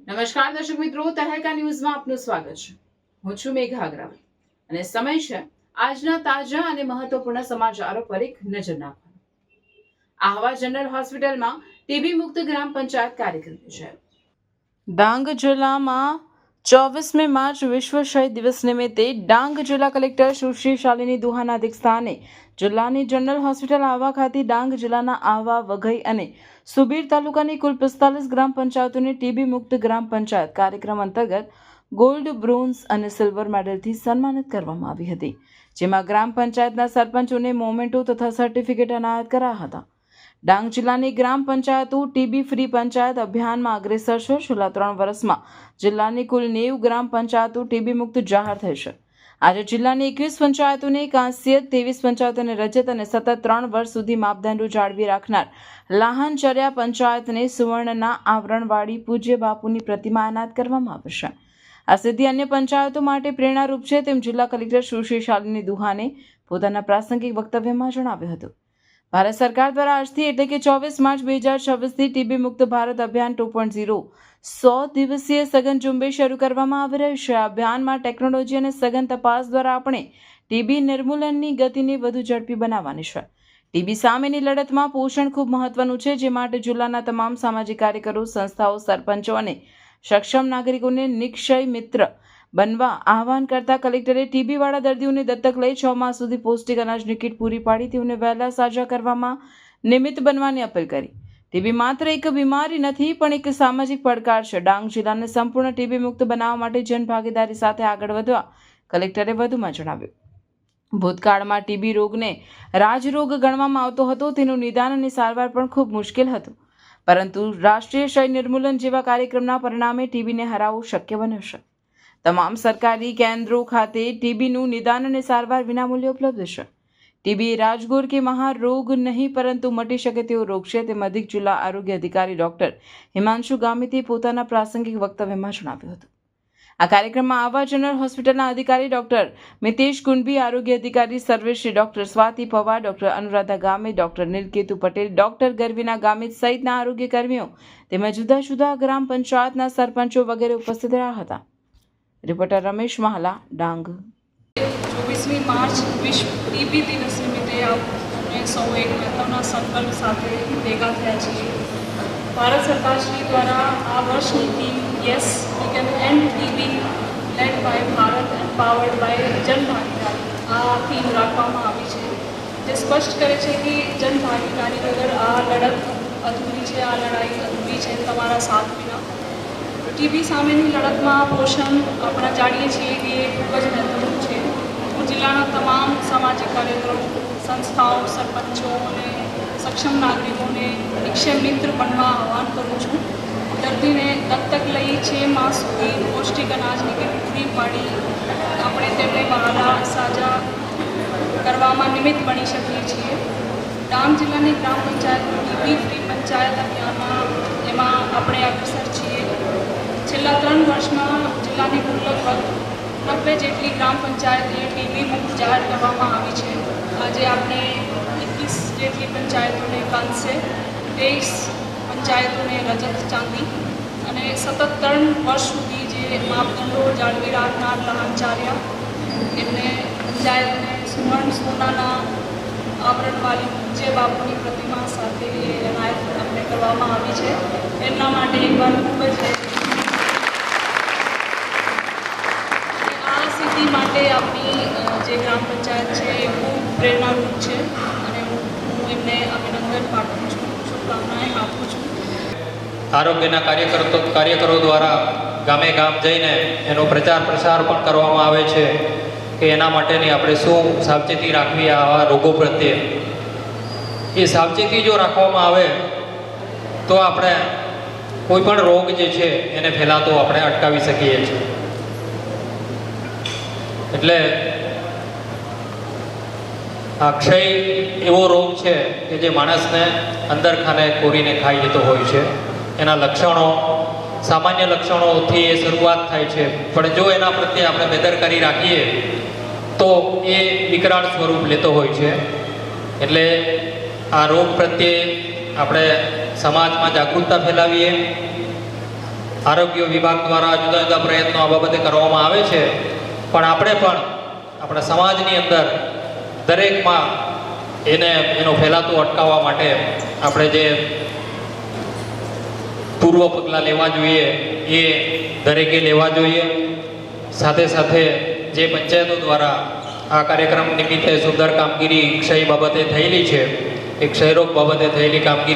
નમસ્કાર દર્શક મિત્રો, તહેલકા ન્યૂઝમાં આપનું સ્વાગત છે. હું છું મેઘા અગ્રવાલ અને સમય છે આજના તાજા અને મહત્વપૂર્ણ સમાચારો પર એક નજર નાખવાનો. આહવા જનરલ હોસ્પિટલમાં ટીબી મુક્ત ગ્રામ પંચાયત કાર્યક્રમ યોજાયો. ડાંગ જિલ્લામાં 24મી માર્ચ વિશ્વ ક્ષય દિવસ નિમિત્તે ડાંગ જિલ્લા કલેક્ટર સુશ્રી શાલિની દુહાના અધ્યક્ષસ્થાને જિલ્લાની જનરલ હોસ્પિટલ આહવા ખાતે ડાંગ જિલ્લાના આહવા, વઘઈ અને સુબીર તાલુકાની કુલ 45 ગ્રામ પંચાયતોને ટીબી મુક્ત ગ્રામ પંચાયત કાર્યક્રમ અંતર્ગત ગોલ્ડ, બ્રોન્ઝ અને સિલ્વર મેડલથી સન્માનિત કરવામાં આવી હતી, જેમાં ગ્રામ પંચાયતના સરપંચોને મોમેન્ટો તથા સર્ટિફિકેટ એનાયત કરાયા હતા. ડાંગ જિલ્લાની ગ્રામ પંચાયતો ટીબી ફ્રી પંચાયત અભિયાનમાં અગ્રેસર છે. છેલ્લા 3 વર્ષમાં જિલ્લાની કુલ 90 ગ્રામ પંચાયતો ટીબી મુક્ત જાહેર થઈ છે. આજે જિલ્લાની 21 પંચાયતોને કાંસ્ય, 23 પંચાયતોને રજત અને સતત 3 વર્ષ સુધી માપદંડો જાળવી રાખનાર લાહનચર્યા પંચાયતને સુવર્ણના આવરણવાળી પૂજ્ય બાપુની પ્રતિમા એનાયત કરવામાં આવી છે. આ સિદ્ધિ અન્ય પંચાયતો માટે પ્રેરણારૂપ છે, તેમ જિલ્લા કલેક્ટર સુશ્રી શાલિની દુહાને પોતાના પ્રાસંગિક વક્તવ્યમાં જણાવ્યું હતું. ભારત સરકાર દ્વારા આજથી એટલે કે 24 માર્ચ 2026થી ટીબી મુક્ત ભારત અભિયાન 2.0 100 દિવસીય સઘન ઝુંબેશ શરૂ કરવામાં આવી રહી છે. આ અભિયાનમાં ટેકનોલોજી અને સઘન તપાસ દ્વારા આપણે ટીબી નિર્મૂલનની ગતિને વધુ ઝડપી બનાવવાની છે. ટીબી સામેની લડતમાં પોષણ ખૂબ મહત્વનું છે, જે માટે જિલ્લાના તમામ સામાજિક કાર્યકરો, સંસ્થાઓ, સરપંચો અને સક્ષમ નાગરિકોને નિક્ષય મિત્ર બનવા આહવાન કરતા કલેક્ટરે ટીબીવાળા દર્દીઓને દત્તક લઈ 6 માસ સુધી પૌષ્ટિક અનાજની કીટ પૂરી પાડી તેઓને વહેલા સાજા કરવામાં નિમિત્ત બનવાની અપીલ કરી. ટીબી માત્ર એક બીમારી નથી, પણ એક સામાજિક પડકાર છે. ડાંગ જિલ્લાને સંપૂર્ણ ટીબી મુક્ત બનાવવા માટે જનભાગીદારી સાથે આગળ વધવા કલેક્ટરે વધુમાં જણાવ્યું. ભૂતકાળમાં ટીબી રોગને રાજરોગ ગણવામાં આવતો હતો, તેનું નિદાન અને સારવાર પણ ખૂબ મુશ્કેલ હતું, પરંતુ રાષ્ટ્રીય ક્ષય નિર્મૂલન જેવા કાર્યક્રમના પરિણામે ટીબીને હરાવવું શક્ય બન્યું છે. તમામ સરકારી કેન્દ્રો ખાતે ટીબીનું નિદાન અને સારવાર વિનામૂલ્યે ઉપલબ્ધ છે. ટીબી રાજગોર કે મહારોગ નહીં, પરંતુ મટી શકે તેવો રોગ છે, તેમ અધિક જિલ્લા આરોગ્ય અધિકારી ડોક્ટર હિમાંશુ ગામિતે પોતાના પ્રાસંગિક વક્તવ્યમાં જણાવ્યું હતું. આ કાર્યક્રમમાં આહવા જનરલ હોસ્પિટલના અધિકારી ડોક્ટર મિતેશ કુંડબી, આરોગ્ય અધિકારી સર્વેશ્રી doctor Swati Pawar, doctor Anuradha Gamit, doctor Nilketu Patel, doctor Garvina Gamit સહિતના આરોગ્ય કર્મીઓ તેમજ જુદા જુદા ગ્રામ પંચાયતના સરપંચો વગેરે ઉપસ્થિત રહ્યા હતા. રિપોર્ટર રમેશ મહાલા, ડાંગ. 24મી માર્ચ વિશ્વ ટીબી દિવસ નિમિત્તે આપણે સૌ એક મહત્વના સંકલ્પ સાથે ભેગા થયા છીએ. ભારત સરકારશ્રી દ્વારા આ વર્ષની theme yes we can end TB led by Bharat and powered by જનભાગીદારી આ થીમ રાખવામાં આવી છે, જે સ્પષ્ટ કરે છે કે જનભાગીદારી વગર આ લડત અધૂરી છે, આ લડાઈ અધૂરી છે તમારા સાથ વિના. ટીબી સામેની લડતમાં પોષણ આપણે જાણીએ છીએ કે ખૂબ જ મહત્વનું છે. હું જિલ્લાના તમામ સામાજિક કાર્યકરો, સંસ્થાઓ, સરપંચો અને સક્ષમ નાગરિકોને નિક્ષય મિત્ર બનવા આહવાન કરું છું. દર્દીને દત્તક લઈ 6 માસ સુધી પૌષ્ટિક અનાજની કીટ પૂરી પાડી આપણે તેમને વહેલા સાજા કરવામાં નિમિત્ત બની શકીએ છીએ. ડાંગ જિલ્લાની ગ્રામ પંચાયતનું ટીબી ફ્રી પંચાયત અભિયાનમાં એમાં આપણે અગ્રેસર છીએ. છેલ્લા 3 વર્ષમાં જિલ્લાની કુલ લગભગ 90 જેટલી ગ્રામ પંચાયતને ટીબી મુક્ત જાહેર કરવામાં આવી છે. આજે આપણે 21 જેટલી પંચાયતોને કાંસ્ય, 23 પંચાયતોને રજત, ચાંદી અને સતત 3 વર્ષ સુધી જે માપદંડો જાળવી રાખનાર લાહનચાર્યા એમને પંચાયતને સોનાના આવરણવાળી પૂજ્ય બાપુની પ્રતિમા સાથે એનાયત આપણે કરવામાં આવી છે. એમના માટે એકવાર ખૂબ જ માટે આપણી જે ગ્રામ પંચાયત છે એ ખૂબ પ્રેરણારૂપ છે અને હું એમને અભિનંદન પાઠવું છું, શુભકામનાએ આપું છું. આરોગ્યના કાર્યકરો દ્વારા ગામે ગામ જઈને એનો પ્રચાર પ્રસાર પણ કરવામાં આવે છે કે એના માટેની આપણે શું સાવચેતી રાખવી આવા રોગો પ્રત્યે. એ સાવચેતી જો રાખવામાં આવે તો આપણે કોઈ પણ રોગ જે છે એને ફેલાતો આપણે અટકાવી શકીએ છીએ. એટલે આ ક્ષય એવો રોગ છે કે જે માણસને અંદર ખાને કોરીને ખાઈ જતો હોય છે. એના લક્ષણો સામાન્ય લક્ષણોથી એ શરૂઆત થાય છે, પણ જો એના પ્રત્યે આપણે બેદરકારી રાખીએ તો એ વિકરાળ સ્વરૂપ લેતો હોય છે. એટલે આ રોગ પ્રત્યે આપણે સમાજમાં જાગૃતતા ફેલાવીએ આરોગ્ય વિભાગ દ્વારા જુદા જુદા પ્રયત્નો આ બાબતે કરવામાં આવે છે, પણ આપણે પણ આપણા સમાજની અંદર દરેકમાં એનો ફેલાતું અટકાવવા માટે આપણે જે પૂર્વ પગલાં લેવા જોઈએ એ દરેકે લેવા જોઈએ. સાથે સાથે જે પંચાયતો દ્વારા આ કાર્યક્રમ નિમિત્તે સુંદર કામગીરી ક્ષય બાબતે થયેલી છે, એ ક્ષયરોગ બાબતે થયેલી કામગીરી